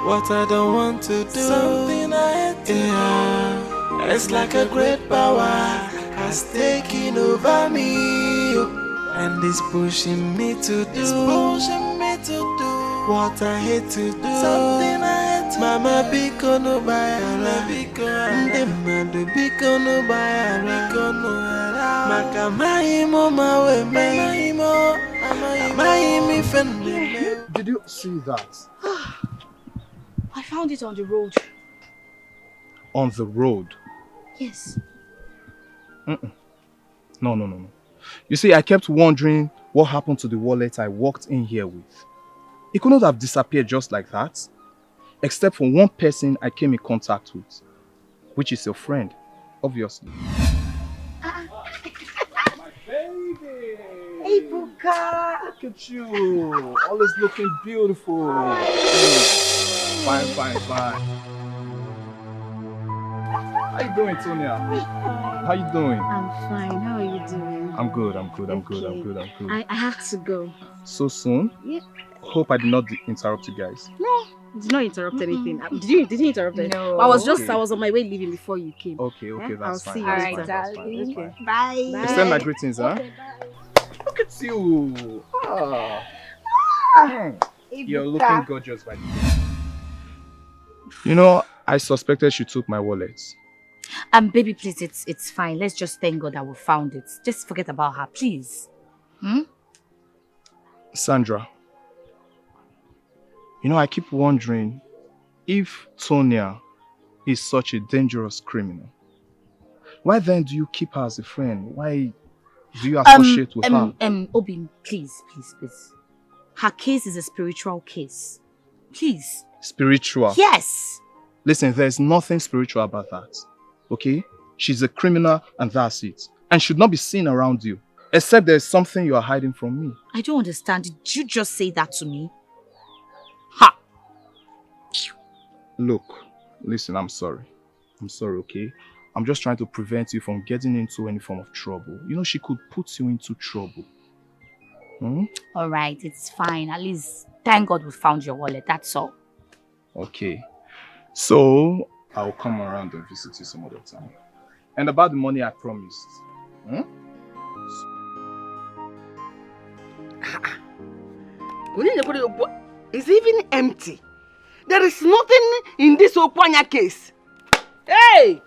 what I don't want to do. Something I hate to do. It's like a great power has taken over me, and it's pushing me to do. It's pushing me to do what I hate to do. Something I hate to do. Mama biko no bayara, ndemadu biko no bayara, biko no bayara. Maka maimo mawe maimo, maimi fende. Did you see that? I found it on the road. On the road? Yes. No. You see, I kept wondering what happened to the wallet I walked in here with. It could not have disappeared just like that. Except for one person I came in contact with, which is your friend, obviously. My baby! Hey, Buka! Look at you! Always looking beautiful. Fine. How you doing, Tonya? How you doing? I'm fine. How are you doing? I'm good. I'm good. I have to go. So soon? Yeah. Hope I did not interrupt you guys. No, did not interrupt anything. Did you interrupt anything? No. I was on my way leaving before you came. Okay, Yeah? that's I'll fine. see you That's later. fine, that's fine, that's fine. Bye. Extend my greetings, huh? Okay, bye. Look at you. You're looking gorgeous by the way. You know, I suspected she took my wallet. Baby, please, it's fine. Let's just thank God that we found it. Just forget about her, please. Sandra, you know, I keep wondering if Tonya is such a dangerous criminal. Why then do you keep her as a friend? Why do you associate with her? Obim, please. Her case is a spiritual case. Please. Spiritual? Yes. Listen, there's nothing spiritual about that. Okay? She's a criminal and that's it. And should not be seen around you. Except there's something you are hiding from me. I don't understand. Did you just say that to me? Ha! Look, listen, I'm sorry. I'm sorry, okay? I'm just trying to prevent you from getting into any form of trouble. You know, she could put you into trouble. Alright, it's fine. At least, thank God we found your wallet. That's all. Okay. So, I'll come around and visit you some other time. And about the money I promised. It's even empty. There is nothing in this Okwanya case. Hey!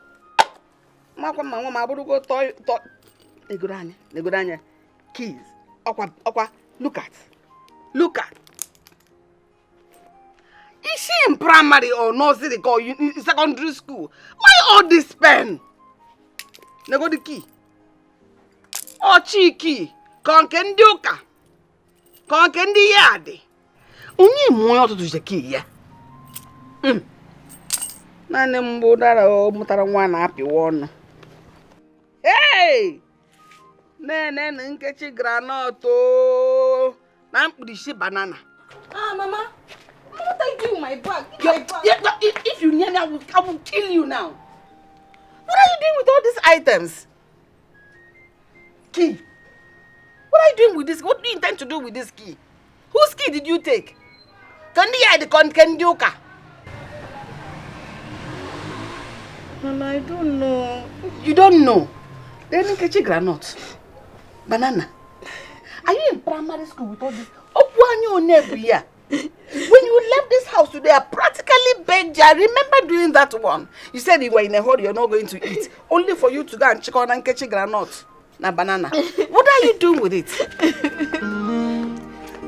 Keys. Okwa, look at. Is she in primary or nursery or in secondary school? Why all this pen? Nego the key. Oh, cheeky. Konkendi uka. Konkendi yadi. Unyi mwoyo to the key, yeah? Nane mbudara o mutara mwana happy one. Hey! Nene nkechi granoto. Nampudishi banana. Mama. What are you doing with my bag? If you near me, I will kill you now. What are you doing with all these items? Key. What are you doing with this? What do you intend to do with this key? Whose key did you take? Kendiuka. Mama, I don't know. You don't know? Then Nkechi granite. Banana. Are you in primary school with all this? When you left this house today, I practically begged you. I remember doing that one. You said you were in a hurry, you're not going to eat. Only for you to go and check on Nkechi granite. Na banana. What are you doing with it?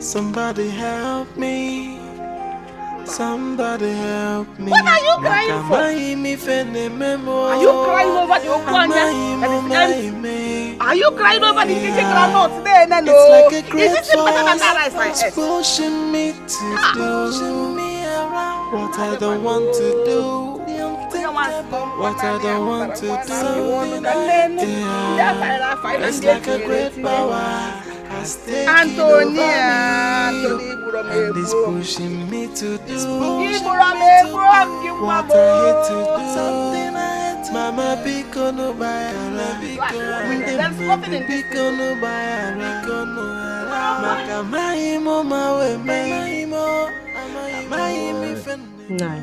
Somebody help me. Somebody help me. What are you crying for? Are you crying over the Okwanya? Are you crying over the Nkechi granite? No. It's like a Is this better than that rice I it's ate? pushing me to do what I don't want to do. What I don't want to do. Yeah. It's like a great power. Antonia, and it's pushing me to do what I hate to do. Something I hate. Mama biko no bayara, There's nothing in this. biko no bayara, maka maimo mawe maimo, maimi fene. Nah.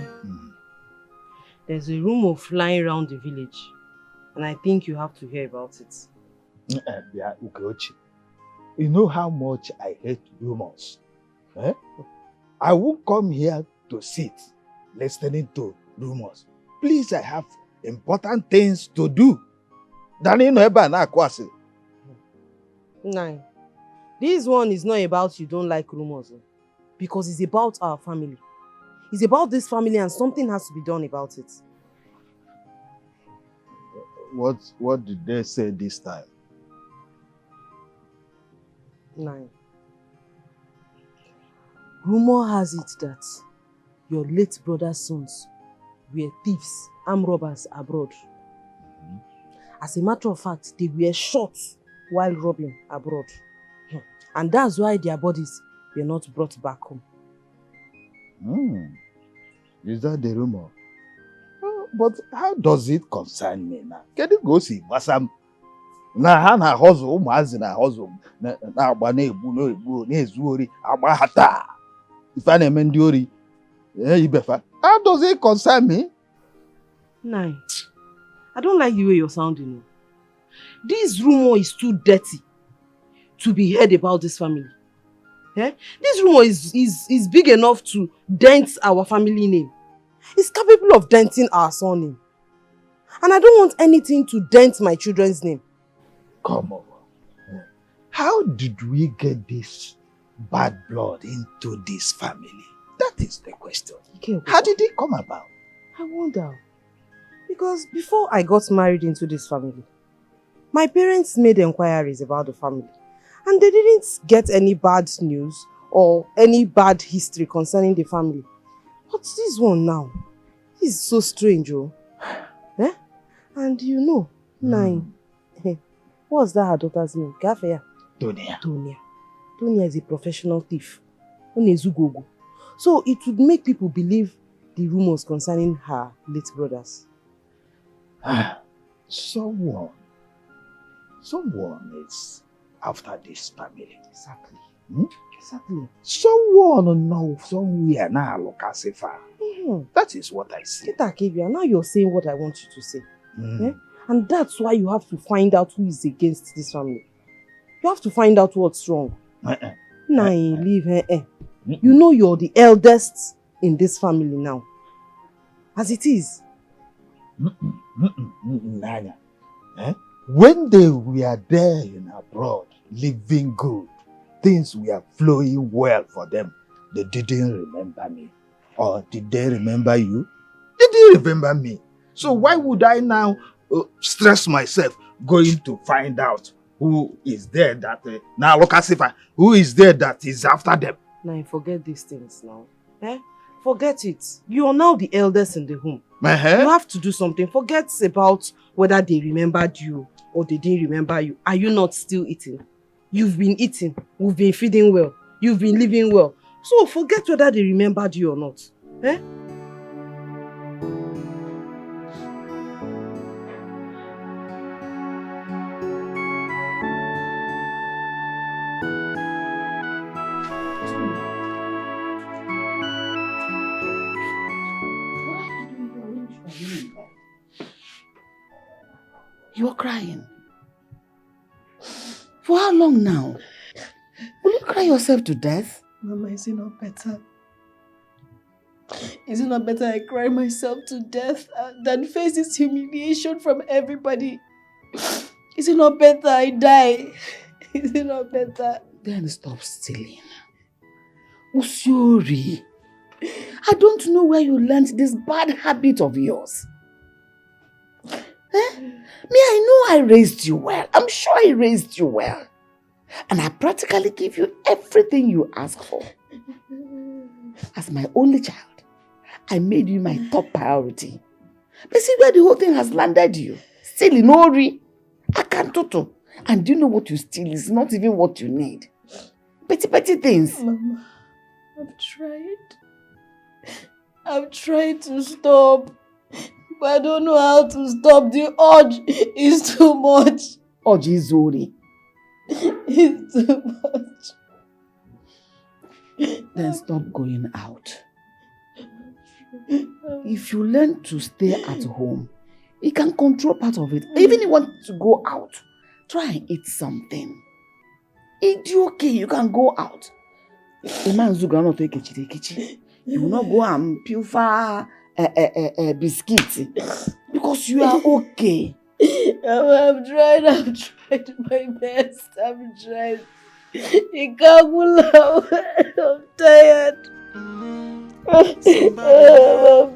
There's a rumor flying around the village, and I think you have to hear about it. Yeah, Ucheama. You know how much I hate rumors. Eh? I won't come here to sit listening to rumors. Please, I have important things to do. Nah. This one is not about you don't like rumors, because it's about our family. It's about this family and something has to be done about it. What did they say this time? Nah. Rumor has it that your late brother's sons were thieves, armed robbers abroad. As a matter of fact, they were shot while robbing abroad. And that's why their bodies were not brought back home. Is that the rumor? But how does it concern me now? Can you go see Basam? Na na hustle, umazi na hustle, na agba na egbu na egbu na ezuori agba hata. If I name ndiori, ibefa. How does it concern me? Nah, I don't like the way you're sounding. This rumor is too dirty to be heard about this family. Eh? This rumor is big enough to dent our family name. It's capable of denting our surname. And I don't want anything to dent my children's name. Come on. How did we get this bad blood into this family? That is the question. Okay. How did it come about? I wonder. Because before I got married into this family, my parents made inquiries about the family. And they didn't get any bad news or any bad history concerning the family. But this one now, this is so strange, oh. Eh? And you know, Nine. What's that her daughter's name? Gafea? Tonia. Tonia is a professional thief. So it would make people believe the rumors concerning her late brothers. Someone is after this family. Exactly. Exactly. Someone knows somewhere now, look as if that is what I see. Now you're saying what I want you to say. Eh? And that's why you have to find out who is against this family. You have to find out what's wrong. Leave her. You know you're the eldest in this family now. As it is. Nanya. When they were there in abroad, living good, things were flowing well for them, they didn't remember me. Or did they remember you? They didn't remember me. So why would I now stress myself going to find out who is there that now look as if who is there that is after them? Now forget these things now. Forget it. You are now the eldest in the home. You have to do something. Forget about whether they remembered you or they didn't remember you. Are you not still eating? You've been eating. We've been feeding well. You've been living well. So forget whether they remembered you or not. You are crying. For how long now? Will you cry yourself to death? Mama, is it not better? Is it not better I cry myself to death than face this humiliation from everybody? Is it not better I die? Is it not better? Then stop stealing. Usiori, I don't know where you learned this bad habit of yours. Me, I know I raised you well. I'm sure I raised you well. And I practically give you everything you ask for. As my only child, I made you my top priority. But see where the whole thing has landed you. Still in Ori. I can't toto. And do you know what you steal is not even what you need. Petty things. Mama, I've tried to stop. But I don't know how to stop. The urge is too much. Urge is Ori. It's too much. Then stop going out. If you learn to stay at home, you can control part of it. Even if you want to go out, try and eat something. It's okay, you can go out. A man's going to take a you will not go and pilfer biscuits because you are okay. I'm trying my best. I'm trying. You can't pull out. I'm tired. I'm tired.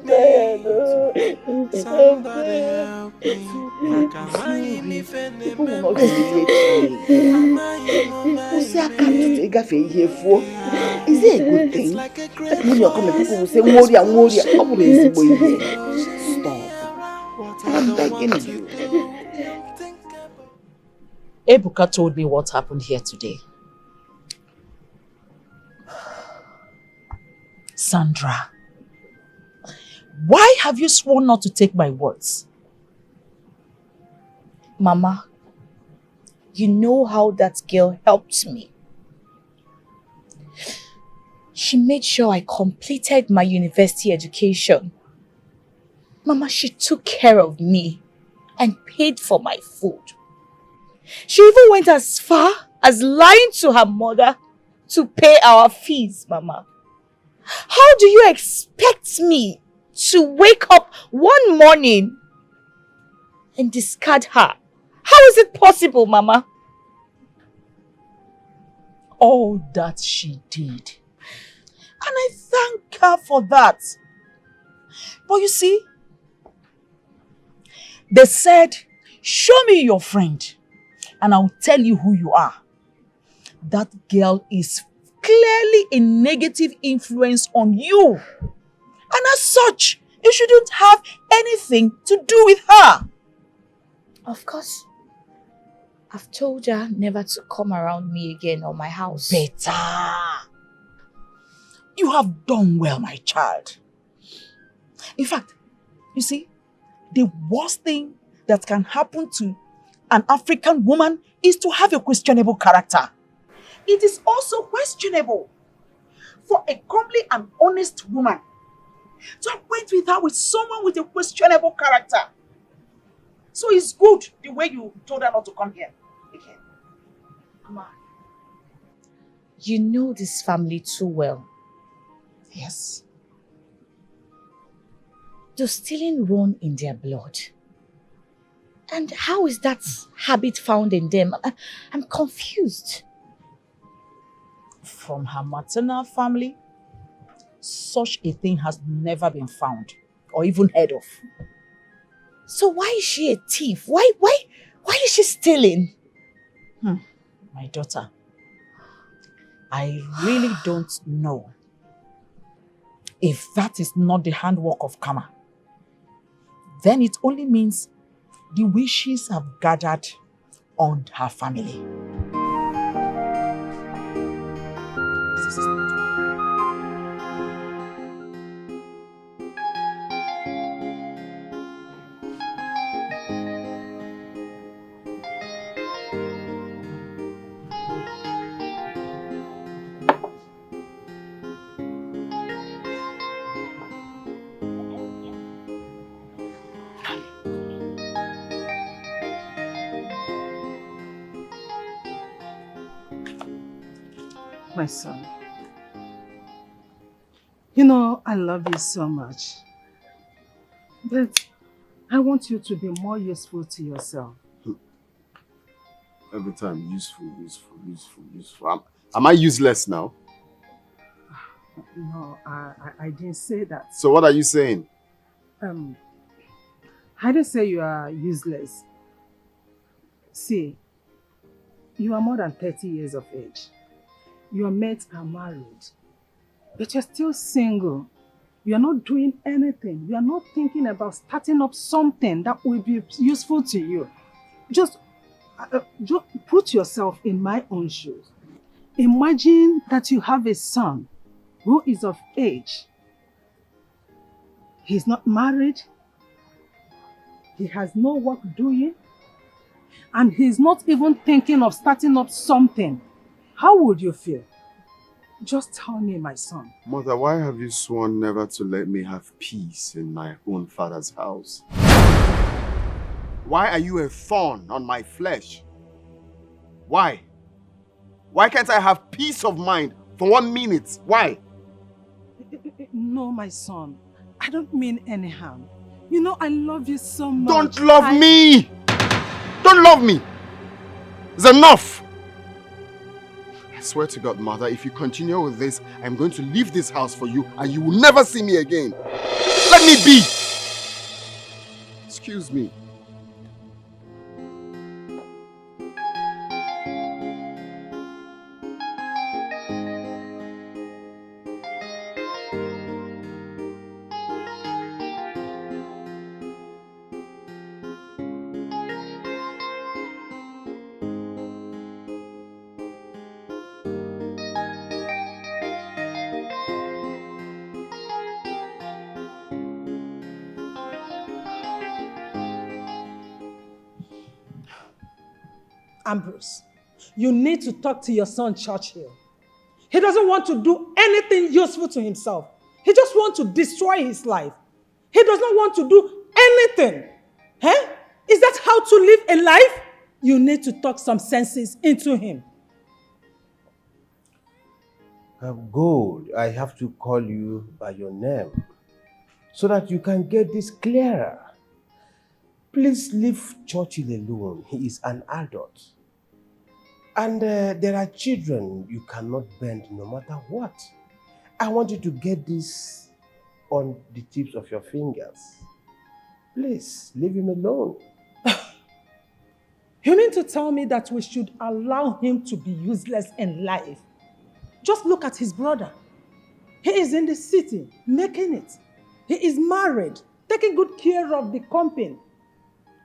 Somebody help me. People will not humiliate me. Say I can't take a here for. Is it a good thing? When you come, people will say, "Worry, I'm worried." Stop. I'm begging you. Ebuka told me what happened here today. Sandra, why have you sworn not to take my words? Mama, you know how that girl helped me. She made sure I completed my university education. Mama, she took care of me and paid for my food. She even went as far as lying to her mother to pay our fees, Mama. How do you expect me to wake up one morning and discard her? How is it possible, Mama? All that she did. And I thank her for that. But you see, they said, show me your friend and I'll tell you who you are. That girl is clearly a negative influence on you. And as such, you shouldn't have anything to do with her. Of course. I've told her never to come around me again or my house. Better. You have done well, my child. In fact, you see, the worst thing that can happen to an African woman is to have a questionable character. It is also questionable for a comely and honest woman to acquaint with her with someone with a questionable character. So it's good the way you told her not to come here. Okay. Come on. You know this family too well. Yes. Does stealing run in their blood? And how is that habit found in them? I'm confused. From her maternal family, such a thing has never been found or even heard of. So why is she a thief? Why is she stealing? My daughter, I really don't know if that is not the handwork of karma. Then it only means the wishes have gathered on her family. My son, you know I love you so much, but I want you to be more useful to yourself. Every time, useful. Am I useless now? No, I didn't say that. So what are you saying? I didn't say you are useless. See, you are more than 30 years of age. Your mates are married, but you're still single. You are not doing anything. You are not thinking about starting up something that will be useful to you. Just put yourself in my own shoes. Imagine that you have a son who is of age. He's not married. He has no work doing. And he's not even thinking of starting up something. How would you feel? Just tell me, my son. Mother, why have you sworn never to let me have peace in my own father's house? Why are you a thorn on my flesh? Why? Why can't I have peace of mind for 1 minute? Why? No, my son. I don't mean any harm. You know I love you so much. Don't love me! Don't love me! It's enough! I swear to God, Mother, if you continue with this, I'm going to leave this house for you and you will never see me again. Let me be! Excuse me. Ambrose, you need to talk to your son Churchill. He doesn't want to do anything useful to himself. He just wants to destroy his life. He does not want to do anything. Huh? Is that how to live a life? You need to talk some senses into him. Gold, I have to call you by your name so that you can get this clearer. Please leave Churchill alone. He is an adult. And there are children you cannot bend no matter what. I want you to get this on the tips of your fingers. Please, leave him alone. You mean to tell me that we should allow him to be useless in life? Just look at his brother. He is in the city, making it. He is married, taking good care of the company.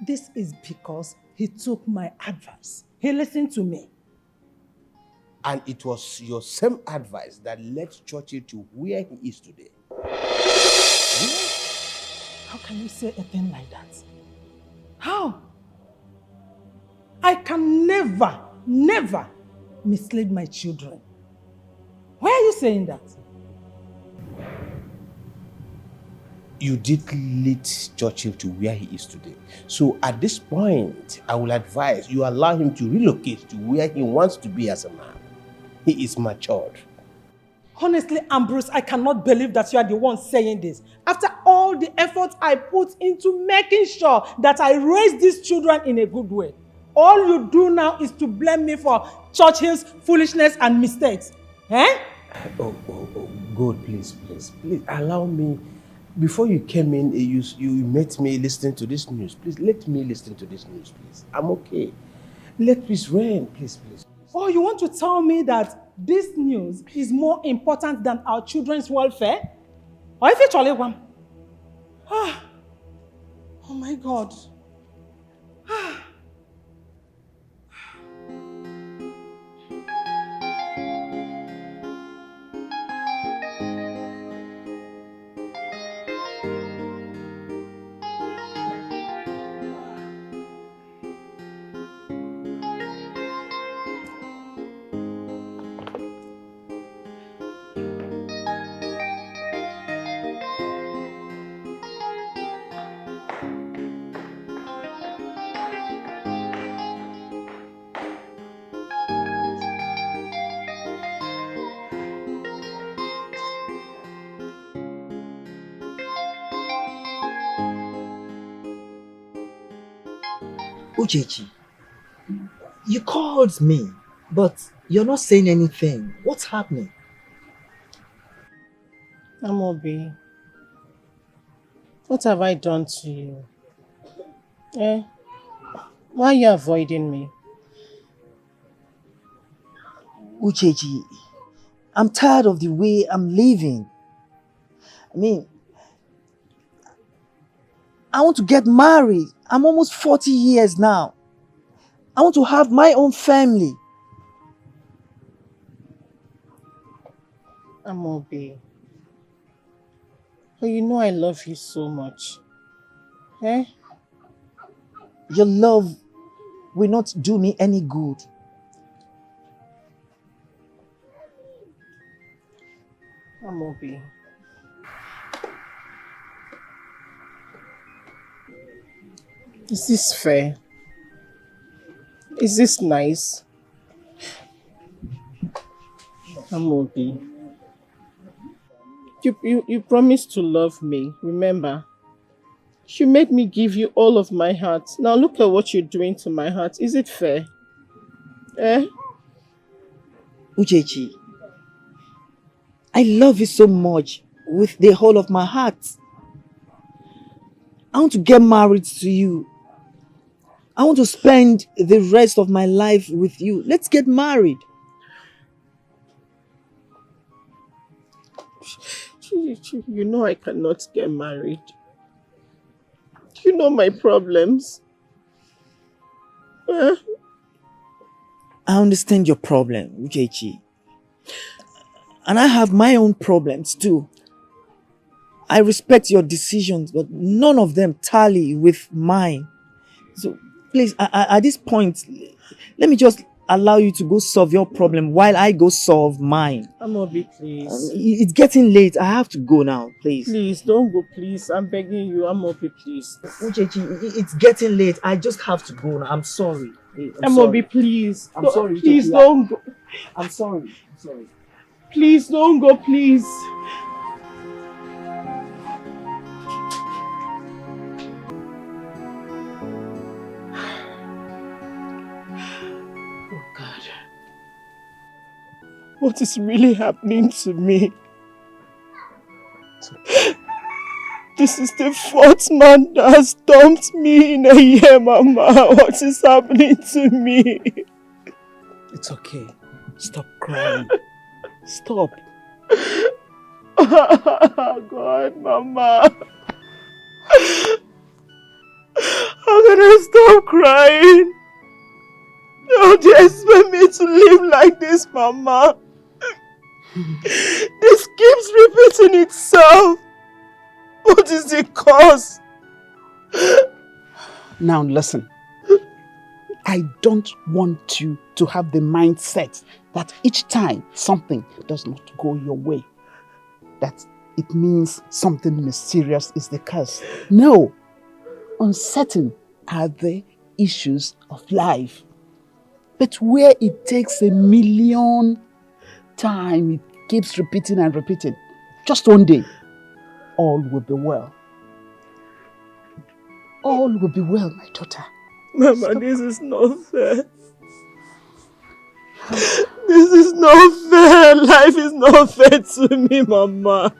This is because he took my advice. He listened to me. And it was your same advice that led Churchill to where he is today. How can you say a thing like that? How? I can never mislead my children. Why are you saying that? You did lead Churchill to where he is today. So at this point, I will advise you allow him to relocate to where he wants to be as a man. He is matured. Honestly, Ambrose, I cannot believe that you are the one saying this. After all the effort I put into making sure that I raise these children in a good way, all you do now is to blame me for Churchill's foolishness and mistakes. Eh? Oh, God, please, allow me. Before you came in, you met me listening to this news. Please, let me listen to this news, please. I'm okay. Let peace reign, please. Oh, you want to tell me that this news is more important than our children's welfare? Or if it's only one? Oh my God. Uchechi, you called me, but you're not saying anything. What's happening? Amobi, what have I done to you? Eh? Why are you avoiding me? Uchechi, I'm tired of the way I'm living. I mean, I want to get married. I'm almost 40 years now. I want to have my own family. Amobi, but you know I love you so much. Eh? Your love will not do me any good. Amobi. Is this fair? Is this nice? Amobi. You promised to love me, remember? You made me give you all of my heart. Now look at what you're doing to my heart. Is it fair? Eh? Uchechi, I love you so much with the whole of my heart. I want to get married to you. I want to spend the rest of my life with you. Let's get married. You know I cannot get married. You know my problems. Eh? I understand your problem, Uchechi. And I have my own problems too. I respect your decisions, but none of them tally with mine. So please, at this point, let me just allow you to go solve your problem while I go solve mine. Amobi, please. It's getting late. I have to go now, please. Please, don't go, please. I'm begging you. Amobi, please. Uchechi, it's getting late. I just have to go now. I'm sorry. Amobi, please. I'm sorry. Please Uchechi. don't go. I'm sorry. I'm sorry. Please don't go, please. Oh God. What is really happening to me? This is the fourth man that has dumped me in a year, Mama. What is happening to me? It's okay. Stop crying. Stop. God, Mama. How can I stop crying? How do you expect me to live like this, Mama? This keeps repeating itself. What is the cause? Now listen. I don't want you to have the mindset that each time something does not go your way, that it means something mysterious is the cause. No. Uncertain are the issues of life. But where it takes a million times, it keeps repeating and repeating. Just one day, all will be well. All will be well, my daughter. Mama, this is not fair. This is not fair. Life is not fair to me, Mama.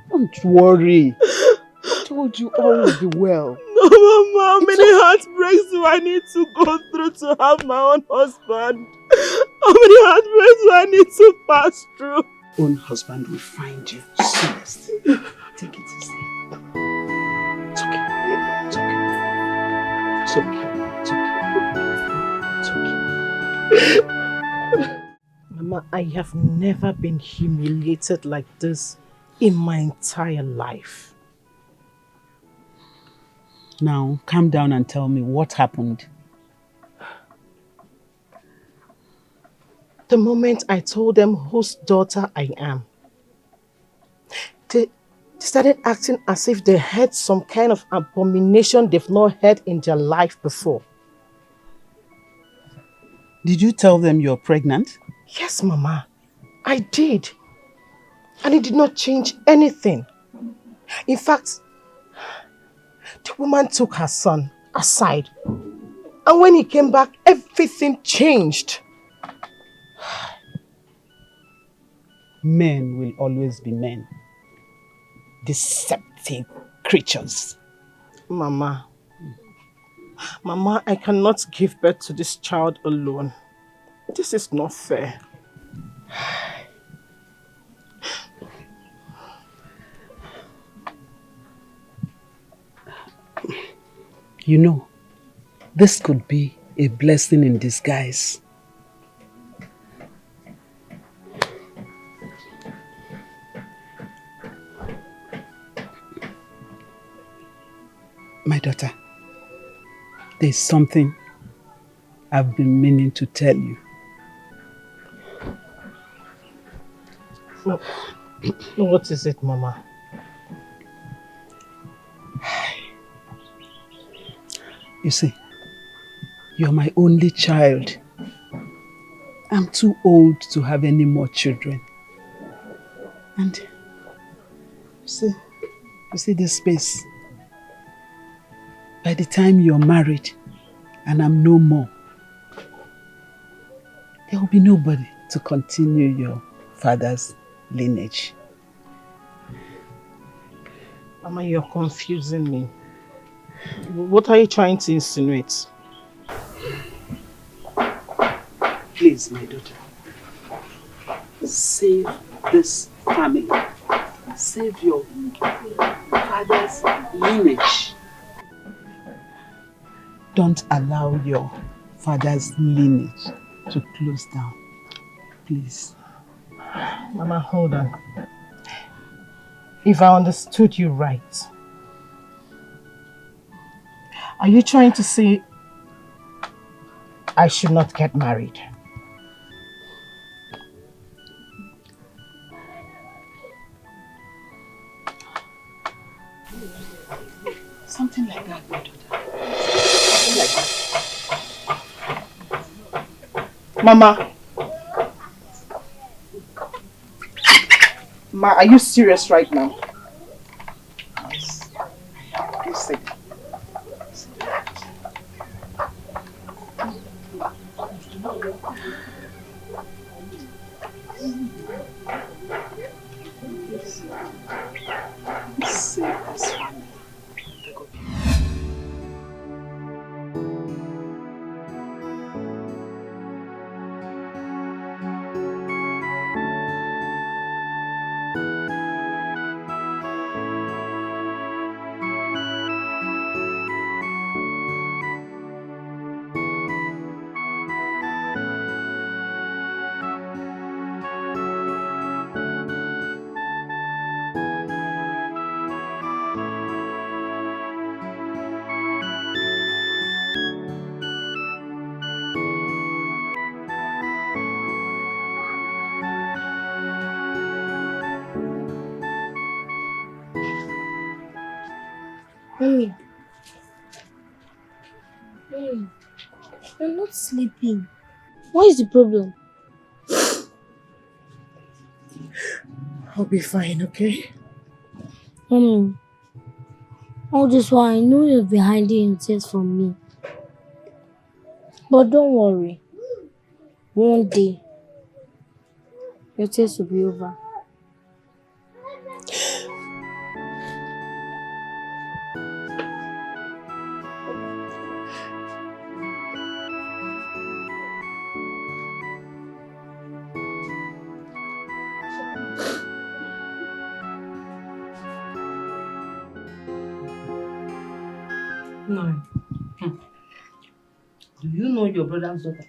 Don't worry. I told you all will be well. No, Mama, how many heartbreaks do I need to go through to have my own husband? How many heartbreaks do I need to pass through? Own husband will find you soonest. Take it easy. It's okay. It's okay. It's okay. It's okay. It's okay. Mama, I have never been humiliated like this in my entire life. Now, calm down and tell me what happened. The moment I told them whose daughter I am, they started acting as if they heard some kind of abomination they've not heard in their life before. Did you tell them you're pregnant? Yes, Mama, I did. And it did not change anything. In fact, the woman took her son aside. And when he came back, everything changed. Men will always be men. Deceptive creatures. Mama, I cannot give birth to this child alone. This is not fair. You know, this could be a blessing in disguise. My daughter, there's something I've been meaning to tell you. No. What is it, Mama? You see, you're my only child. I'm too old to have any more children. And you see this space. By the time you're married and I'm no more, there will be nobody to continue your father's lineage. Mama, you're confusing me. What are you trying to insinuate? Please, my daughter, save this family. Save your father's lineage. Don't allow your father's lineage to close down. Please. Mama, hold on. If I understood you right, are you trying to say I should not get married? Something like that, my daughter. Something like that. Mama. Ma, are you serious right now? Yes. You see. Save this family. Mommy. Mommy, I'm not sleeping. What is the problem? I'll be fine, okay? Mommy, all this while I know you've been hiding your tears from me. But don't worry. One day, your tears will be over. No. Do you know your brother's daughter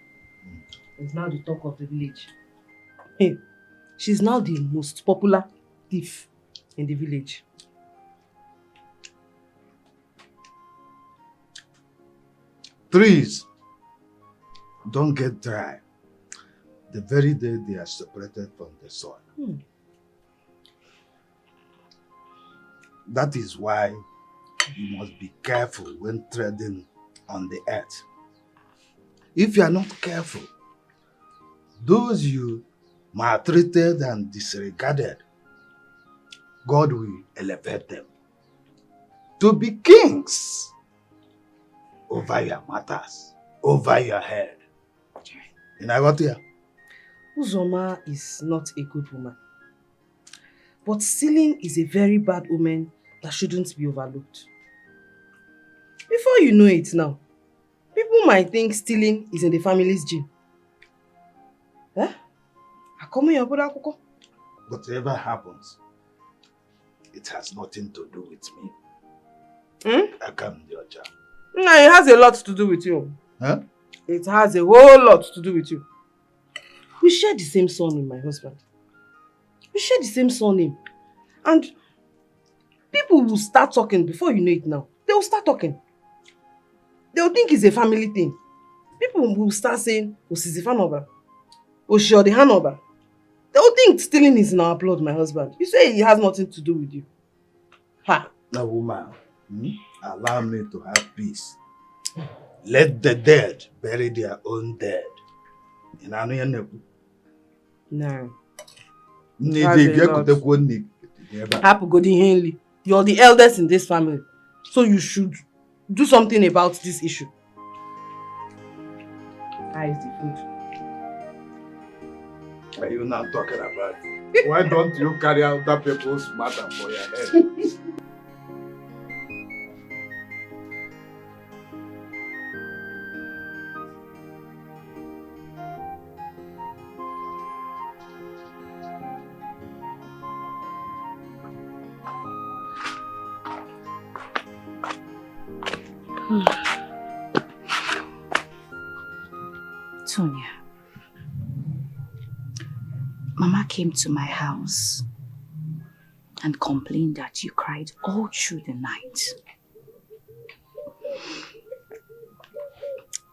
is now the talk of the village? Hey, she's now the most popular thief in the village. Trees don't get dry the very day they are separated from the soil. That is why you must be careful when treading on the earth. If you are not careful, those you maltreated and disregarded, God will elevate them to be kings over your matters, over your head. And I got here. Uzoma is not a good woman. But stealing is a very bad omen that shouldn't be overlooked. Before you know it now, people might think stealing is in the family's gene. Whatever happens, it has nothing to do with me. I come, Georgia. No, it has a lot to do with you. Huh? It has a whole lot to do with you. We share the same surname, my husband. We share the same surname. And people will start talking before you know it now. They will start talking. They will think it's a family thing. People will start saying, Osizifanoba, Oshiodihanoba. The whole thing stealing is in our blood, my husband. You say it has nothing to do with you. Ha! Now, woman, allow me to have peace. Let the dead bury their own dead. No. You're the eldest in this family. So you should do something about this issue. How is the food? What are you now talking about? Why don't you carry out that people's matter for your head? Tonya, Mama came to my house and complained that you cried all through the night.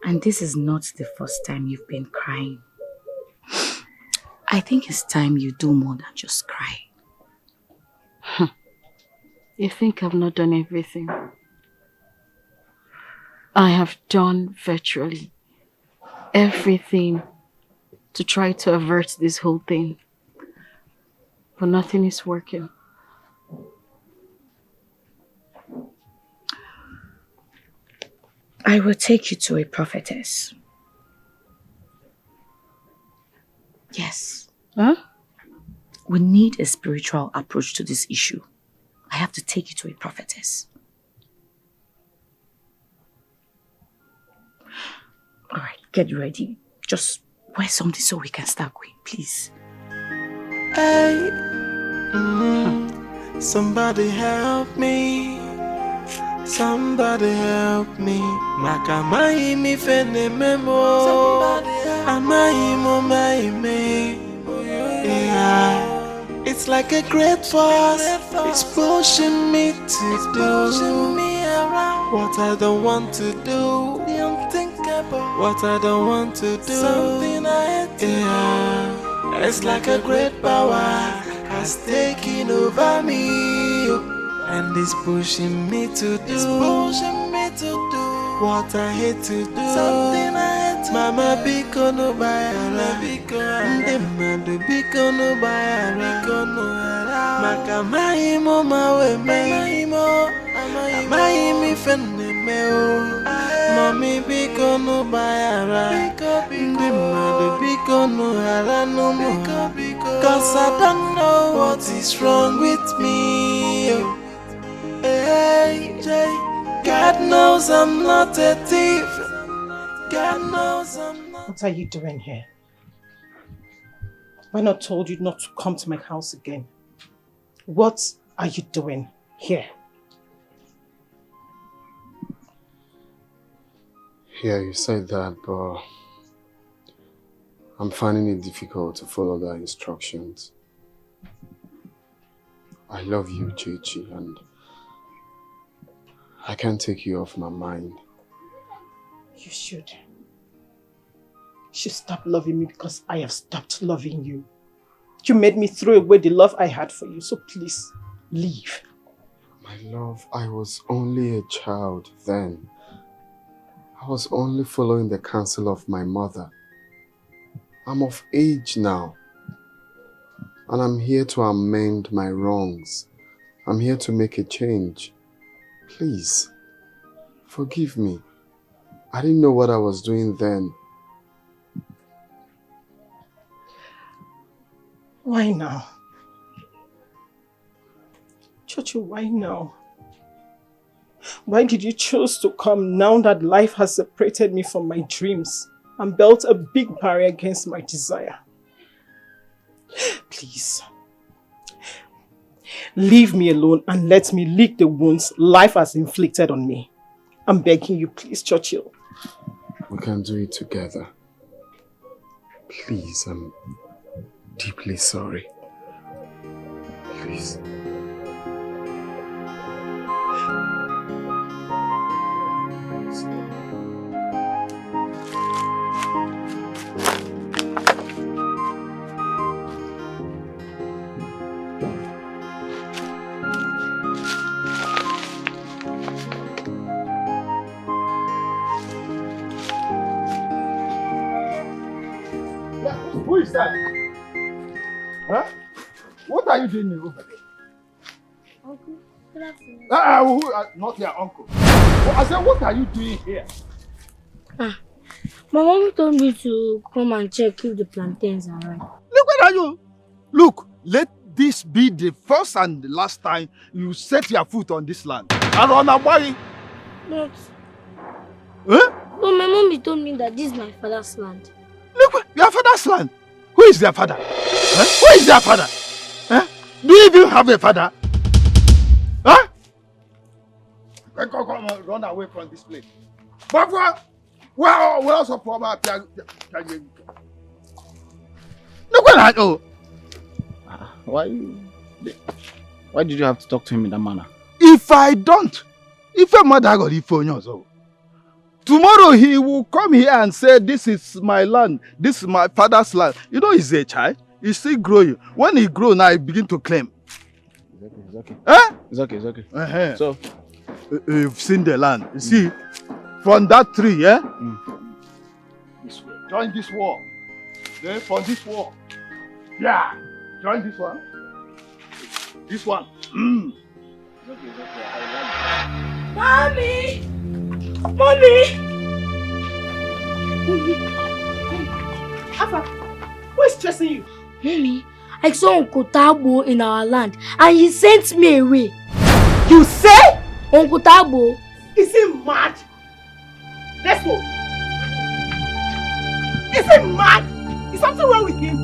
And this is not the first time you've been crying. I think it's time you do more than just cry. You think I've not done everything? I have done virtually everything to try to avert this whole thing. But nothing is working. I will take you to a prophetess. Yes. Huh? We need a spiritual approach to this issue. I have to take you to a prophetess. Alright, get ready. Just wear something so we can start going, please. Hey, somebody help me. Somebody help me. Makamai mi fene memo. Amai mo mai me. Yeah. It's like a great force. It's pushing me to do what I don't want to do. What I don't want to do. Something I hate. Yeah. It's like a great power has taken over me. And it's pushing me to do. It's pushing me to do what I hate to do. Something I hate to Mama biko no bayara. Ndemadu biko no bayara. Maka maimo mawe me. Maimi fenne me o. Mommy biko no bayara. Ndemadu biko no hara no mo. Cause I don't know what is wrong with me. Hey, God knows I'm not a thief. God knows I'm not. What are you doing here? Have I not told you not to come to my house again? What are you doing here? Yeah, you said that, but I'm finding it difficult to follow the instructions. I love you, Nyechi, and I can't take you off my mind. You should. You should stop loving me because I have stopped loving you. You made me throw away the love I had for you, so please, leave. My love, I was only a child then. I was only following the counsel of my mother. I'm of age now. And I'm here to amend my wrongs. I'm here to make a change. Please, forgive me. I didn't know what I was doing then. Why now? Chocho, why now? Why did you choose to come now that life has separated me from my dreams and built a big barrier against my desire? Please, leave me alone and let me lick the wounds life has inflicted on me. I'm begging you, please, Churchill. We can do it together. Please, I'm deeply sorry. Please. is that? Huh? What are you doing over there? Uncle, good afternoon. Not your uncle. I said, what are you doing here? My mom told me to come and check if the plantains are ripe. Look, where are you? Look, let this be the first and the last time you set your foot on this land. And on a boy. But Huh? my mommy told me that this is my father's land. Look, your father's land. Who is their father? Huh? Who is their father? Huh? Do you even have a father? Huh? Come, run away from this place. But well, also for my look what I do. Why did you have to talk to him in that manner? If I don't, if a mother got the phone also, tomorrow he will come here and say, this is my land, this is my father's land. You know he's a child, he's still growing. When he grows now, he begin to claim. It's okay. Huh? It's okay. So, you've seen the land. You see, from that tree, yeah? This way. Join this wall. Then from this wall. Yeah. Join this one. This one. It's okay. I like it. Mommy! Alpha, who is stressing you? Mommy, I saw Uncle Tabo in our land and he sent me away. You say? Uncle Tabo. Is he mad? Let's go. Is he mad? Is something wrong with him?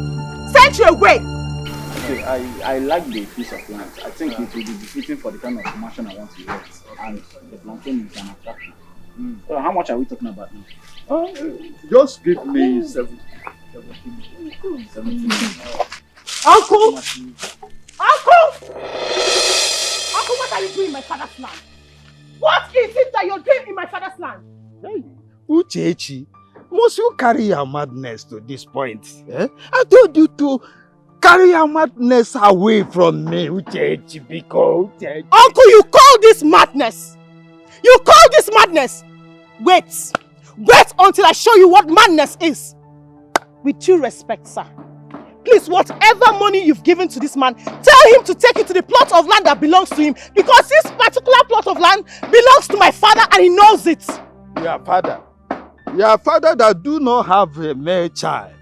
Send you away. Okay, I like the piece of land. I think it will be befitting for the kind of commercial I want to work. And the plantain is an attraction. So how much are we talking about now? Just give me 17. Uncle! Uncle! Uncle, what are you doing in my father's land? What is it that you're doing in my father's land? Hey, Uchechi, must you carry your madness to this point? Eh? I told you to carry your madness away from me, Uchechi, because Uchechi. Uncle, you call this madness? You call this madness? Wait. Wait until I show you what madness is. With due respect, sir. Please, whatever money you've given to this man, tell him to take it to the plot of land that belongs to him. Because this particular plot of land belongs to my father and he knows it. Your father that do not have a male child.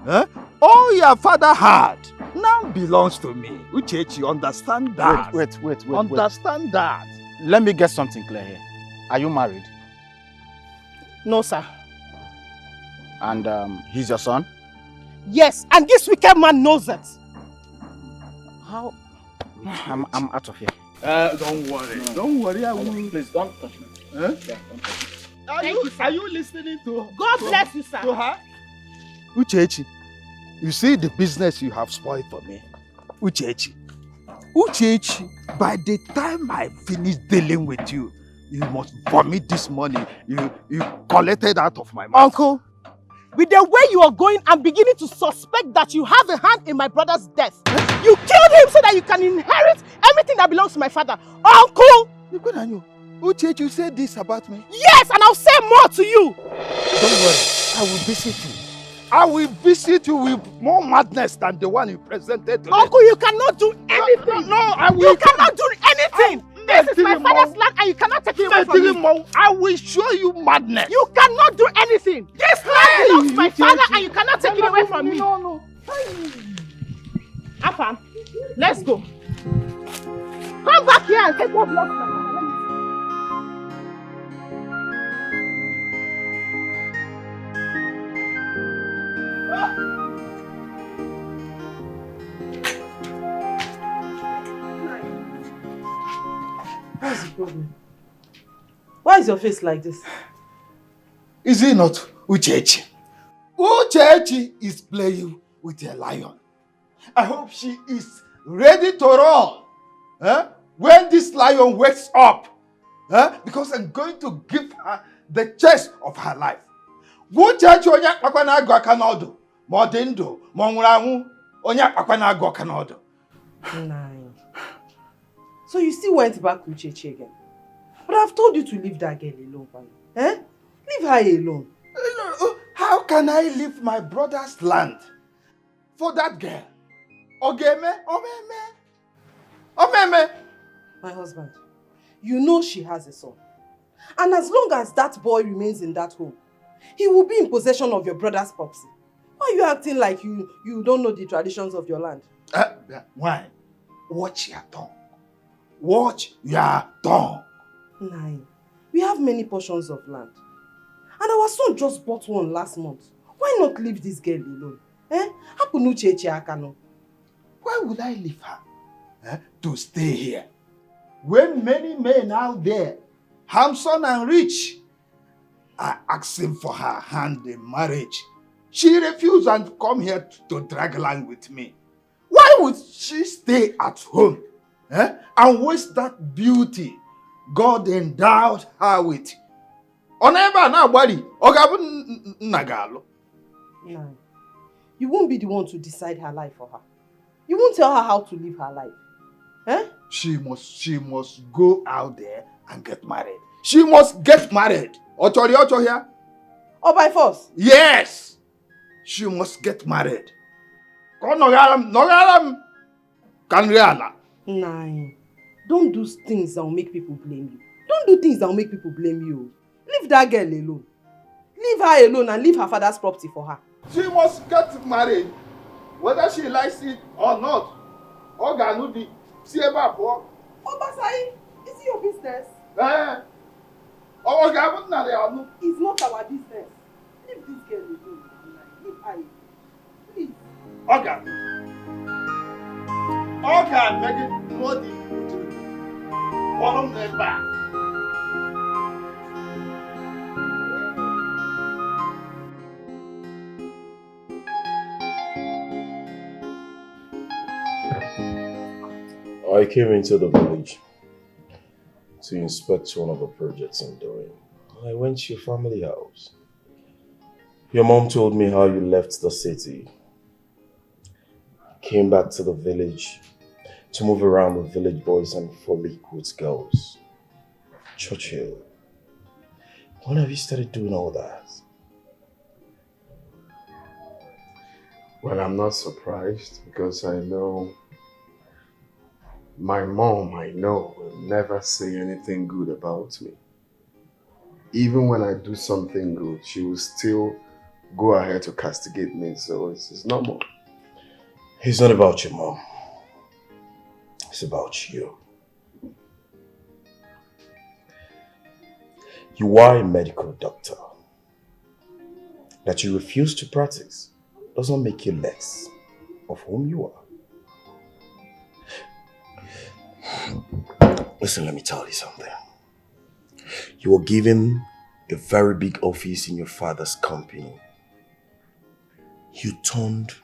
Eh? All your father had now belongs to me. Uchechi, understand that. Wait. Understand that. Let me get something clear here. Are you married? No, sir. And he's your son? Yes, and this wicked man knows it. How? I'm out of here. Don't worry. No. Don't worry. I will. Please don't touch me. Huh? Yeah, don't touch me. Are you listening to her? God bless you, sir. To her? Uchechi, you see the business you have spoiled for me. Uchechi, by the time I finish dealing with you, you must vomit this money you collected out of my mouth. Uncle, with the way you are going, I'm beginning to suspect that you have a hand in my brother's death. You killed him so that you can inherit everything that belongs to my father. Uncle! Uchechi, you said this about me? Yes, and I'll say more to you. Don't worry, I will visit you. I will visit you with more madness than the one you presented today. Uncle, you cannot do anything. No, I will. You cannot do anything. This is my father's land and you cannot take it away from me. I will show you madness. You cannot do anything. This land belongs to my father and you cannot take it away from me. No. Apa, let's go. Come back here and take what belongs to my father. What's the problem? Why is your face like this? Is it not Uchechi? Uchechi is playing with a lion. I hope she is ready to run. When this lion wakes up. Because I'm going to give her the chest of her life. Uchechi onye akpakwana agụ aka n'ọdụ. Ma ọ dị ndụ, ma ọ nwụrụ anwụ, onye akpakwana agụ aka n'ọdụ. So you still went back to Uchechi again? But I've told you to leave that girl alone, Panya. Leave her alone. How can I leave my brother's land? for that girl. Ogeme, Omeme. My husband, you know she has a son. And as long as that boy remains in that home, he will be in possession of your brother's property. Why are you acting like you don't know the traditions of your land? Why? Watch your tongue. Watch your tongue. Nine. We have many portions of land. And our son just bought one last month. Why not leave this girl alone? Ucheama. Why would I leave her to stay here? When many men out there, handsome and rich, are asking for her hand in marriage, she refused and come here to drag along with me. Why would she stay at home and waste that beauty God endowed her with? No. You won't be the one to decide her life for her. You won't tell her how to live her life. Eh? She must go out there and get married. She must get married. Ocho here? Or by force? Yes! She must get married. Nogaram. Kanriana. Nine. Don't do things that will make people blame you. Don't do things that will make people blame you. Leave that girl alone. Leave her alone and leave her father's property for her. She must get married, whether she likes it or not. Oganudi, Sieba Po. Obasai, is it your business? It's not our business. Leave this girl alone. Leave her alone. Please. Ogan, make it bloody. Bottom and back. I came into the village to inspect one of the projects I'm doing. I went to your family house. Your mom told me how you left the city, came back to the village to move around with village boys and frolic with girls. Churchill, when have you started doing all that? Well, I'm not surprised because I know my mom, will never say anything good about me. Even when I do something good, she will still go ahead to castigate me, so it's normal. It's not about your mom. It's about you. You are a medical doctor. That you refuse to practice does not make you less of whom you are. Listen, let me tell you something. You were given a very big office in your father's company. You turned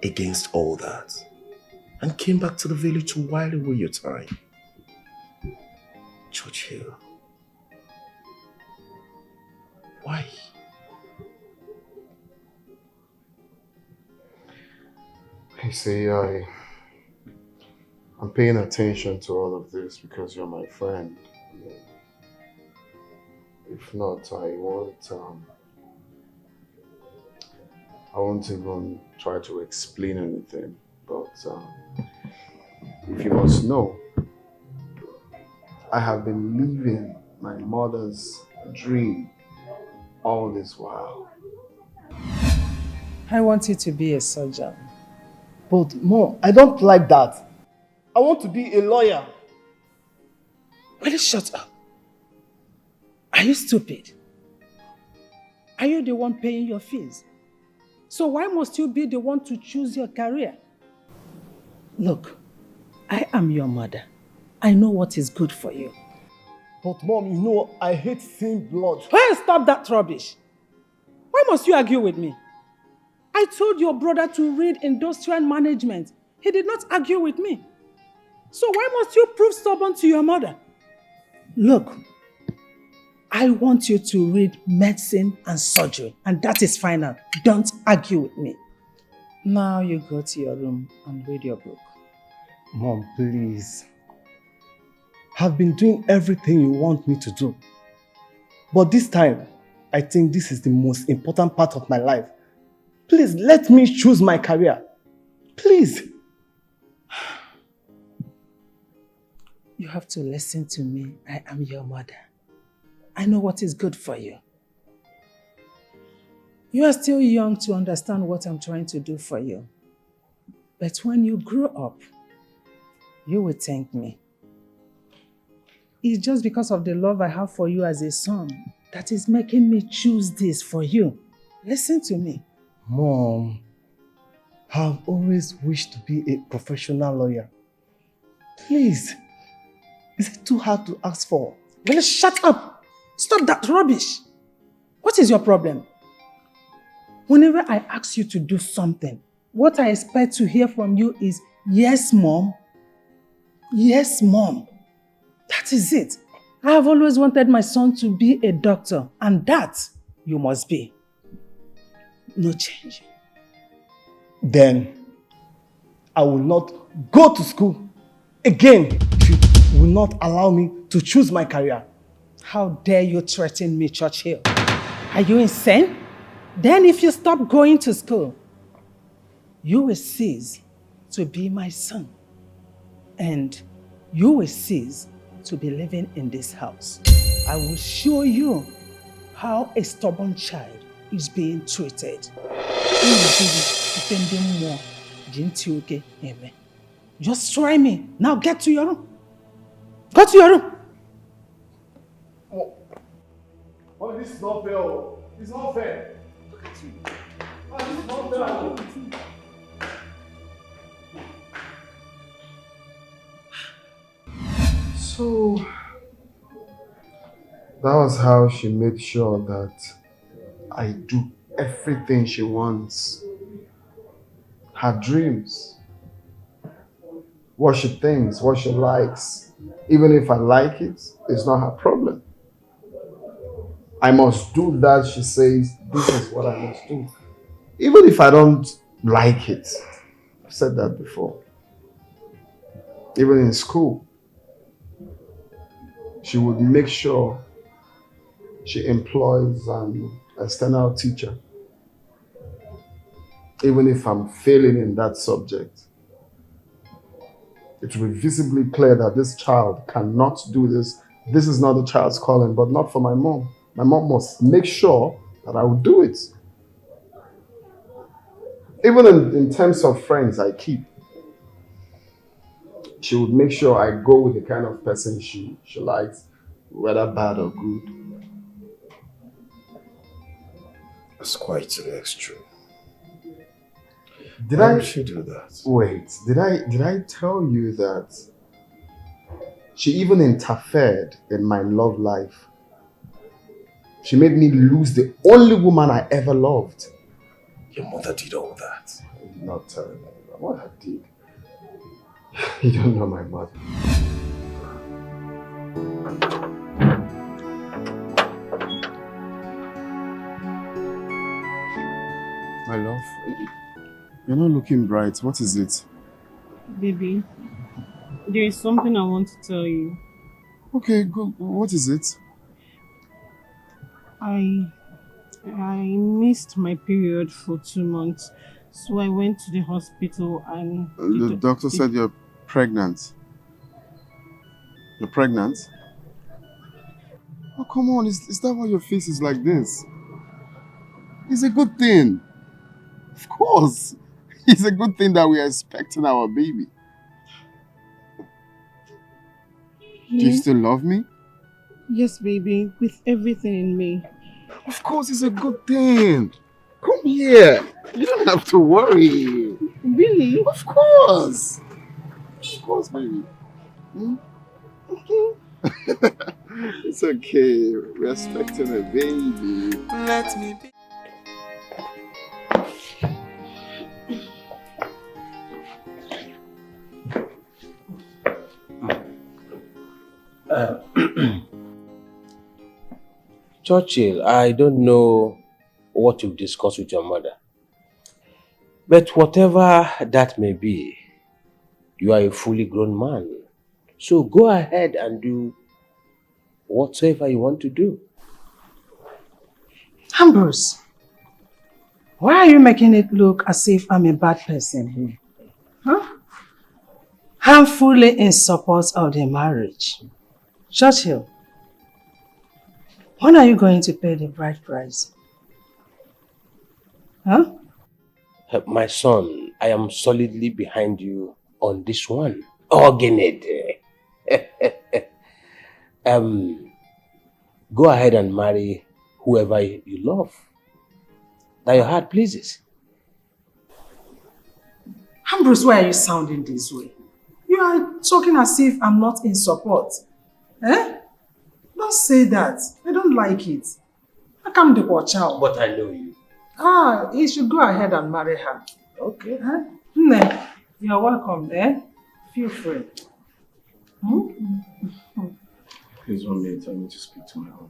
against all that and came back to the village to while away your time. Churchill, why? You see, I'm paying attention to all of this because you're my friend. If not, I won't even try to explain anything. But if you must know, I have been living my mother's dream all this while. I want you to be a surgeon. But Mom, I don't like that. I want to be a lawyer. Will you shut up? Are you stupid? Are you the one paying your fees? So why must you be the one to choose your career? Look, I am your mother. I know what is good for you. But Mom, you know I hate seeing blood. Hey, stop that rubbish. Why must you argue with me? I told your brother to read industrial management. He did not argue with me. So why must you prove stubborn to your mother? Look, I want you to read medicine and surgery, and that is final. Don't argue with me. Now you go to your room and read your book. Mom, please. I've been doing everything you want me to do. But this time, I think this is the most important part of my life. Please, let me choose my career. Please. You have to listen to me. I am your mother. I know what is good for you. You are still young to understand what I'm trying to do for you. But when you grow up, you will thank me. It's just because of the love I have for you as a son that is making me choose this for you. Listen to me. Mom, I've always wished to be a professional lawyer. Please, is it too hard to ask for? Well, shut up! Stop that rubbish! What is your problem? Whenever I ask you to do something, what I expect to hear from you is, yes, Mom. Yes, Mom. That is it. I have always wanted my son to be a doctor, and that you must be. No change. Then I will not go to school again if you will not allow me to choose my career. How dare you threaten me, Churchill? Are you insane? Then if you stop going to school, you will cease to be my son. And you will cease to be living in this house. I will show you how a stubborn child is being treated. Just try me. Now get to your room. Go to your room. Oh, this is not fair. It's not fair. Look at you. Oh, this is not fair. So, that was how she made sure that I do everything she wants. Her dreams. What she thinks, what she likes. Even if I like it, it's not her problem. I must do that, she says, this is what I must do. Even if I don't like it. I've said that before. Even in school, she would make sure she employs an external teacher. Even if I'm failing in that subject. It will be visibly clear that this child cannot do this. This is not the child's calling, but not for my mom. My mom must make sure that I will do it. Even in terms of friends I keep, she would make sure I go with the kind of person she likes, whether bad or good. That's quite to the extreme. Why would she do that? Wait, did I tell you that she even interfered in my love life? She made me lose the only woman I ever loved. Your mother did all that. I did not tell you what I did. You don't know my mother. My love, you're not looking bright. What is it? Baby, there is something I want to tell you. Okay, go. What is it? I missed my period for 2 months, so I went to the hospital and... The doctor said you're pregnant. You're pregnant? Oh, come on. Is that why your face is like this? It's a good thing. Of course. It's a good thing that we are expecting our baby. Yeah. Do you still love me? Yes, baby, with everything in me. Of course, it's a good thing. Come here. You don't have to worry. Really? Of course. Of course, baby. Hmm? It's okay. We're expecting a baby. Let me be. Churchill, I don't know what you've discussed with your mother. But whatever that may be, you are a fully grown man. So go ahead and do whatsoever you want to do. Ambrose, Why are you making it look as if I'm a bad person here? Huh? I'm fully in support of the marriage. Churchill, when are you going to pay the bride price? Huh? My son, I am solidly behind you on this one. Organid. Go ahead and marry whoever you love, that your heart pleases. Ambrose, why are you sounding this way? You are talking as if I'm not in support. Eh? Don't say that. I don't like it. I can't do watch out. But I know you. He should go ahead and marry her. Okay. Huh? Nne, you're welcome, eh? Feel free. Please 1 minute, I need to speak to my uncle.